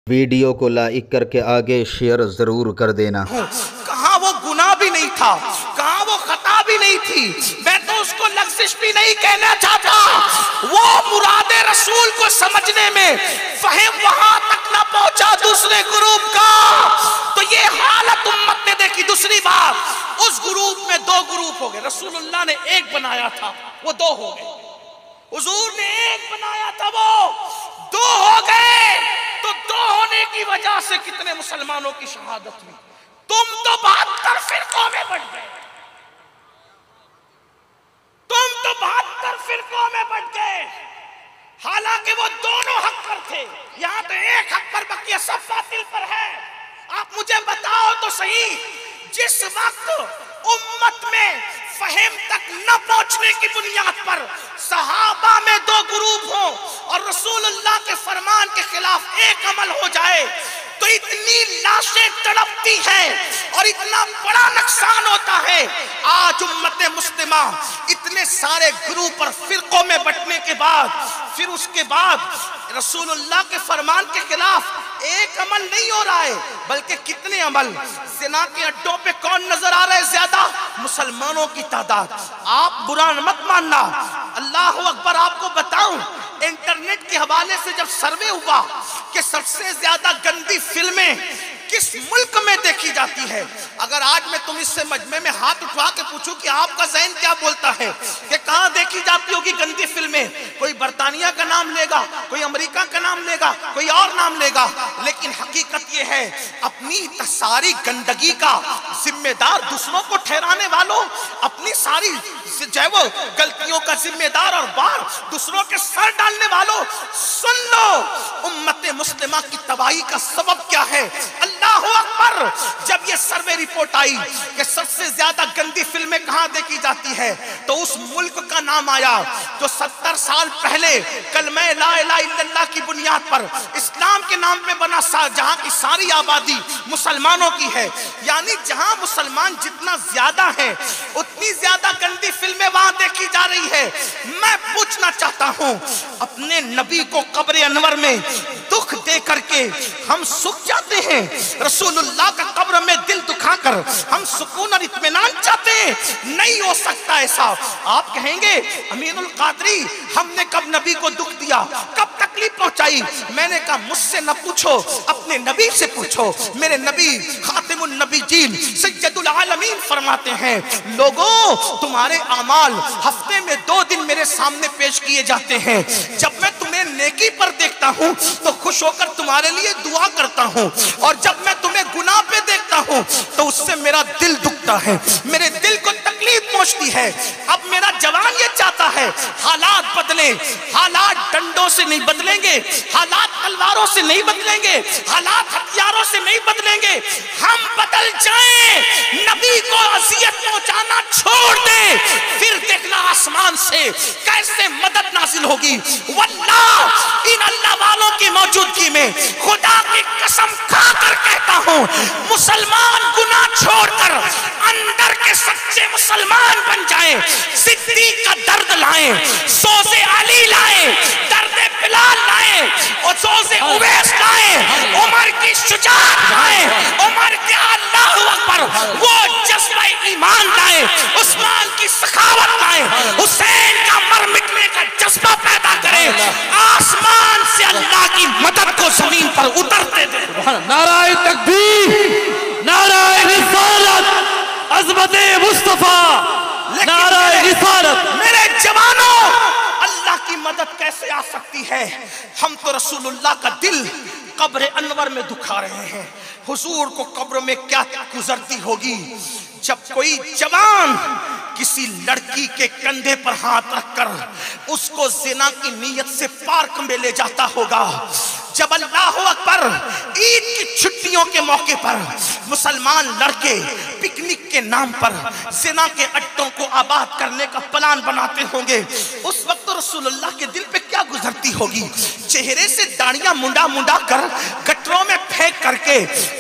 Video کو like کر کے آگے شیئر ضرور کر دینا۔ کہاں وہ گناہ بھی نہیں تھا، کہاں وہ خطا بھی نہیں تھی، میں تو اس کو لغزش بھی نہیں کہنا چاہتا۔ وہ مراد رسول کو سمجھنے میں فہم وہاں تک نہ پہنچا دوسرے گروپ کا، تو یہ حالت امت نے دیکھی۔ دوسری بات، اس گروپ میں دو گروپ ہو گئے۔ رسول اللہ نے ایک بنایا تھا، وہ دو ہو گئے۔ حضور نے ایک بنایا تھا، وہ دو ہو گئے۔ تو دو ہونے کی وجہ سے کتنے مسلمانوں کی شہادت ہوئی۔ تم تو 72 فرقوں میں بٹ گئے، تم تو 72 فرقوں میں بٹ گئے، حالانکہ وہ دونوں حق پر تھے۔ یہاں تو ایک حق پر بقیہ سب باطل پر ہے۔ آپ مجھے بتاؤ تو صحیح، جس وقت امت میں فہم تک نہ پہنچنے کی بنیاد پر صحابہ میں دو گروپ ہوں اور رسول اللہ کے فرمان کے خلاف ایک عمل ہو جائے تو اتنی لاشیں تڑپتی ہیں اور اتنا بڑا نقصان ہوتا ہے۔ آج امت مسلمہ اتنے سارے گروپ اور فرقوں میں بٹنے کے بعد، پھر اس کے بعد رسول اللہ کے فرمان کے خلاف ایک عمل نہیں ہو رہا ہے، بلکہ کتنے عمل۔ زنا کے اڈوں پہ کون نظر آ رہے زیادہ؟ مسلمانوں کی تعداد۔ آپ برا مت ماننا، اللہ اکبر۔ آپ کو بتاؤں، انٹرنیٹ کے حوالے سے جب سروے ہوا کہ سب سے زیادہ گندی فلمیں کس ملک میں دیکھی جاتی ہے، اگر آج میں تم اس سے مجمع میں ہاتھ اٹھا کے پوچھوں کہ آپ کا ذہن کیا بولتا ہے کہ کہاں دیکھی جاتی ہوگی گندی فلمیں، کوئی برطانیہ کا نام لے گا، کوئی امریکہ کا نام لے گا، کوئی اور نام لے گا۔ لیکن حقیقت یہ ہے، اپنی ساری گندگی کا ذمہ دار دوسروں کو ٹھہرانے والوں، اپنی ساری جو ہے وہ غلطیوں کا ذمہ دار اور بار دوسروں کے سر ڈالنے والوں، سن لو امت مسلمہ کی تباہی کا سبب کیا ہے۔ اللہ اکبر۔ جب یہ سروے رپورٹ آئی کہ سب سے زیادہ گندی فلمیں کہاں دیکھی جاتی ہے تو اس ملک کا نام آیا جو 70 سال پہلے کلمہ لا الہ الا اللہ کی بنیاد پر اسلام کے نام پہ بنا، جہاں کی ساری آبادی مسلمانوں کی ہے۔ یعنی جہاں مسلمان جتنا زیادہ ہیں اتنی زیادہ گندی فلمیں وہاں دیکھی جا رہی ہے۔ میں پوچھنا چاہتا ہوں، اپنے نبی کو قبر انور میں دکھ دے کر کے ہم سکھ جاتے ہیں؟ رسول اللہ کا قبر میں دل دکھا کر ہم سکون اور اطمینان چاہتے ہیں؟ نہیں ہو سکتا ایسا۔ آپ کہیں گے امین القادری ہم نے کب نبی کو دکھ دیا، کب تکلیف پہنچائی؟ میں نے کہا مجھ سے نہ پوچھو، اپنے نبی سے پوچھو۔ میرے نبی خاتم النبیین سید العالمین فرماتے ہیں، لوگوں تمہارے اعمال ہفتے میں 2 دن میرے سامنے پیش کیے جاتے ہیں، جب میں تمہیں نیکی پر دیکھتا ہوں تو خوش ہو کر تمہارے لیے دعا کرتا ہوں، اور جب میں تمہیں گناہ پہ دیکھتا ہوں تو اس سے میرا دل دکھتا ہے، میرے دل کو تکلیف پہنچتی ہے۔ اب میرا جوان یہ چاہتا ہے حالات بدلیں، حالات ڈنڈوں سے نہیں بدلیں گے، حالات تلواروں سے نہیں بدلیں گے، حالات ہتھیاروں سے نہیں بدلیں گے، ہم بدل جائیں، نبی کو اذیت پہنچانا چھوڑ دیں، پھر دیکھنا آسمان سے کیسے مدد نازل ہوگی۔ واللہ ان اللہ والوں کی موجودگی میں خدا کی قسم کھا کر کہتا ہوں، مسلمان گناہ چھوڑ کر اندر کے سچے مسلمان بن جائیں، صدیق کا درد لائیں، سوز علی لائیں، درد بلال لائیں، اور سوز اویس لائیں، عمر کی شجاعت لائیں، عمر کے اللہ اکبر وہ جذبہ ایمان لائیں، عثمان کی سخاوت لائیں، حسین کا مر مٹنے کا جذبہ پیدا کریں، آسمان سے اللہ کی مدد کو زمین پر اترتے دیں۔ نعرہ تکبیر، نعرہ رسالت، عظمت مصطفیٰ، نعرہ رسالت۔ میرے جوانوں، اللہ کی مدد کیسے آ سکتی ہے؟ ہم تو رسول اللہ کا دل قبر انور میں دکھا رہے ہیں۔ حضور کو قبر میں کیا گزرتی ہوگی جب کوئی جوان کسی لڑکی کے کندھے پر ہاتھ رکھ کر اس کو زنا کی نیت سے پارک میں لے جاتا ہوگا، جب اللہ اکبر عید کی چھٹیوں کے موقع پر مسلمان لڑکے پکنک کے نام پر زنا کے اڈوں کو آباد کرنے کا پلان بناتے ہوں گے، اس وقت رسول اللہ کے دل پہ کیا گزرتی ہوگی؟ چہرے سے داڑیاں منڈا منڈا کر گٹروں میں پھینک کر کے